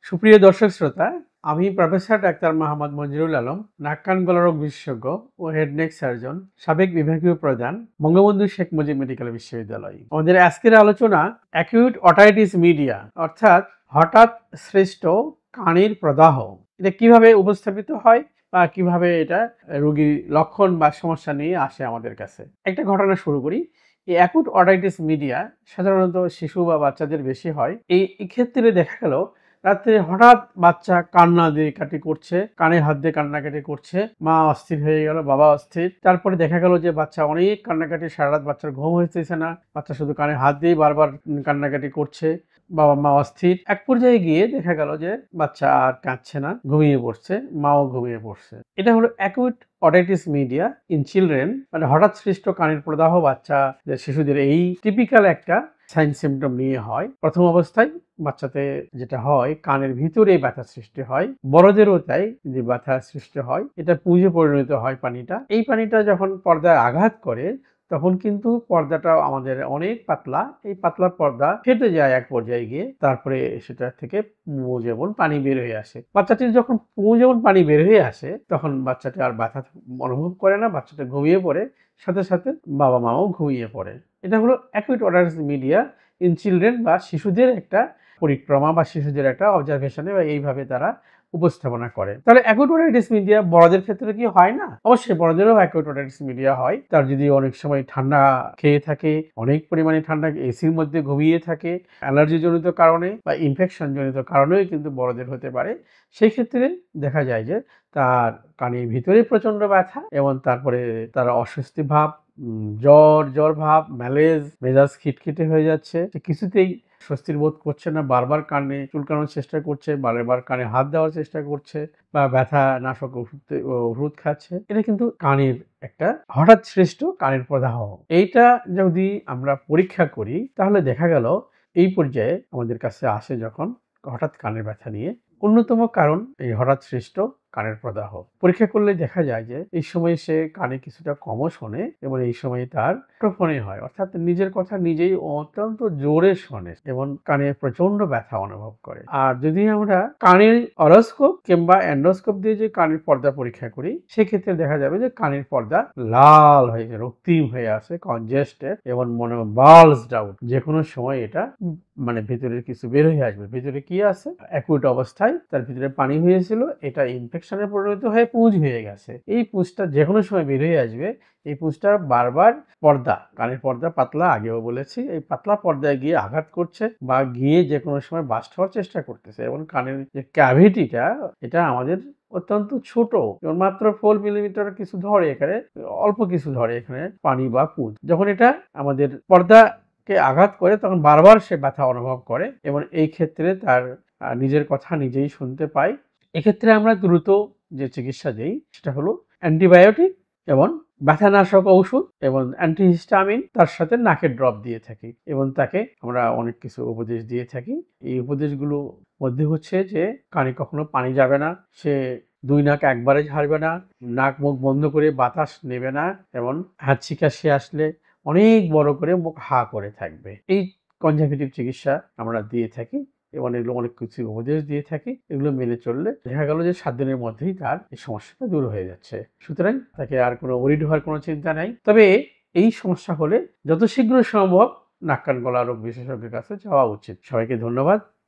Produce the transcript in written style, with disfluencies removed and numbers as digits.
সুপ্রিয় দর্শক শ্রোতা, আমি প্রফেসর ডাক্তার মোহাম্মদ মঞ্জুরুল আলম, নাক কান গলা রোগ বিশেষজ্ঞ ও হেড নেক সার্জন, সাবেক বিভাগীয় প্রধান, বঙ্গবন্ধু শেখ মুজিব মেডিকেল বিশ্ববিদ্যালয়। আমাদের আজকের আলোচনা অ্যাকিউট অটাইটিস মিডিয়া অর্থাৎ হঠাৎ সৃষ্ট কানের প্রদাহ। এটা কিভাবে উপস্থাপিত হয় বা কিভাবে এটা রোগীর লক্ষণ বা সমস্যা নিয়ে আসে আমাদের কাছে। একটা ঘটনা শুরু করি। এই অ্যাকুট অটাইটিস মিডিয়া সাধারণত শিশু বা বাচ্চাদের বেশি হয়। এই ক্ষেত্রে দেখা গেল রাত্রে হঠাৎ বাচ্চা কান্না দিয়ে কাটি করছে, কানে হাত দিয়ে কান্নাকাটি করছে, মা অস্থির হয়ে গেল, বাবা অস্থির। তারপরে দেখা গেল যে বাচ্চা অনেক কান্নাকাটি, সারা রাত বাচ্চার ঘুম হইতেছে না, বাচ্চা শুধু কানে হাত দিয়ে বারবার কান্নাকাটি করছে, বাবা মা অস্থির। এক পর্যায়ে গিয়ে দেখা গেল যে বাচ্চা আর কাঁদছে না, ঘুমিয়ে পড়ছে, মাও ঘুমিয়ে পড়ছে। এটা হলো acute otitis media in children, মানে হঠাৎ সৃষ্ট কানের প্রদাহ বাচ্চা শিশুদের এই টিপিক্যাল একটা সাইন সিমটম নিয়ে হয়। প্রথম অবস্থায় বাচ্চাতে যেটা হয়, কানের ভিতরে ব্যথা সৃষ্টি হয়, বড়দেরও তাই, যে ব্যথা সৃষ্টি হয়, এটা পুঁজে পরিণত হয় পানিটা। এই পানিটা যখন পর্দায় আঘাত করে তখন কিন্তু পর্দাটা আমাদের অনেক পাতলা, এই পাতলা পর্দা ফেটে যায় এক পর্যায়ে গিয়ে, তারপরে সেটা থেকে পুঁ যেমন পানি বের হয়ে আসে। বাচ্চাটির যখন পুঁ যেমন পানি বের হয়ে আসে তখন বাচ্চাটি আর ব্যথা অনুভব করে না, বাচ্চাটা ঘুমিয়ে পড়ে, সাথে সাথে বাবা মাও ঘুমিয়ে পড়ে। এটা হলো acute otitis media in children, বা শিশুদের একটা পরিক্রমা বা শিশুদের একটা অবজারভেশনে বা এইভাবে তারা উপস্থাপনা করে। তাহলে অ্যাকুট অটাইটিস মিডিয়া বড়দের ক্ষেত্রে কি হয় না? অবশ্যই বড়দেরও অ্যাকুট অটাইটিস মিডিয়া হয়। তার যদি অনেক সময় ঠান্ডা খেয়ে থাকে, অনেক পরিমাণে ঠান্ডা, এসির মধ্যে ঘুমিয়ে থাকে, অ্যালার্জি জনিত কারণে বা ইনফেকশন জনিত কারণেও কিন্তু বড়দের হতে পারে। সেই ক্ষেত্রে দেখা যায় যে তার কানের ভিতরে প্রচন্ড ব্যথা এবং তারপরে তার অস্বস্তি ভাব, জ্বর ভাব, ম্যালেজ, মেজাজ খিটখিটে হয়ে যাচ্ছে, কিছুতেই স্বস্তির বোধ করছে না, বারবার কানে চুলকানোর চেষ্টা করছে, বারবার কানে হাত দেওয়ার চেষ্টা করছে, বা ব্যথা নাশক ওষুধ খাচ্ছে। এটা কিন্তু কানের একটা হঠাৎ সৃষ্ট কানের প্রদাহ। এইটা যদি আমরা পরীক্ষা করি তাহলে দেখা গেল এই পর্যায়ে আমাদের কাছে আসে যখন হঠাৎ কানের ব্যথা নিয়ে, অন্যতম কারণ এই হঠাৎ সৃষ্ট কানের প্রদাহ। পরীক্ষা করলে দেখা যায় যে এই সময় সে কানে কিছুটা কমও শোনে এবং এই সময় তার টোফনি হয়, অর্থাৎ নিজের কথা নিজেই অত্যন্ত জোরে শোনে এবং কানে প্রচন্ড ব্যথা অনুভব করে। আর যদি আমরা কানের অরোস্কোপ কিংবা এন্ডোস্কোপ দিয়ে যে কানের পর্দা পরীক্ষা করি, সেক্ষেত্রে দেখা যাবে যে কানের পর্দা লাল হয়ে রক্তিম হয়ে আসে, কনজেস্টেড এবং মনে বাল্জড আউট। যে কোনো সময় এটা মানে ভেতরের কিছু বের হয়ে আসবে। ভেতরে কি আছে? অ্যাকুট অবস্থায় তার ভিতরে পানি হয়েছিল, এটা ইনফেকশনে পরিণত হয়ে পুঁজ হয়ে গেছে। এই পুঁজটা যে কোনো সময় বের হয়ে আসবে। এই পুঁজটা বারবার পর্দা, কানের পর্দা পাতলা, আগেও বলেছি, এই পাতলা পর্দায় গিয়ে আঘাত করছে বা গিয়ে যে কোনো সময় বাস্ট হওয়ার চেষ্টা করতেছে। এবং কানের যে ক্যাভিটিটা, এটা আমাদের অত্যন্ত ছোট, মাত্র 4 মিলিমিটার কিছু ধরে, এখানে অল্প কিছু ধরে এখানে পানি বা পুঁজ। যখন এটা আমাদের পর্দাকে আঘাত করে তখন বারবার সে ব্যথা অনুভব করে এবং এই ক্ষেত্রে তার নিজের কথা নিজেই শুনতে পায়। এক্ষেত্রে আমরা দ্রুত যে চিকিৎসা দেই সেটা হলো অ্যান্টিবায়োটিক এবং ব্যথানাশক ঔষধ এবং অ্যান্টিহিস্টামিন, তার সাথে নাকের ড্রপ দিয়ে থাকি এবং তাকে আমরা অনেক কিছু উপদেশ দিয়ে থাকি। এই উপদেশগুলো মধ্যে হচ্ছে যে কানে কখনো পানি যাবে না, সে 2 নাক একবারে ঝাড়বে না, নাক মুখ বন্ধ করে বাতাস নেবে না এবং হাঁচি কাশি আসলে অনেক বড় করে মুখ হা করে থাকবে। এই কনজারভেটিভ চিকিৎসা আমরা দিয়ে থাকি এবং এগুলো অনেক কিছু উপদেশ দিয়ে থাকি। এগুলো মেনে চললে দেখা গেল যে 7 দিনের মধ্যেই তার এই সমস্যাটা দূর হয়ে যাচ্ছে। সুতরাং তাকে আর কোনো ওরিড হওয়ার কোনো চিন্তা নাই। তবে এই সমস্যা হলে যত শীঘ্র সম্ভব নাক কান গলা রোগ বিশেষজ্ঞের কাছে যাওয়া উচিত। সবাইকে ধন্যবাদ।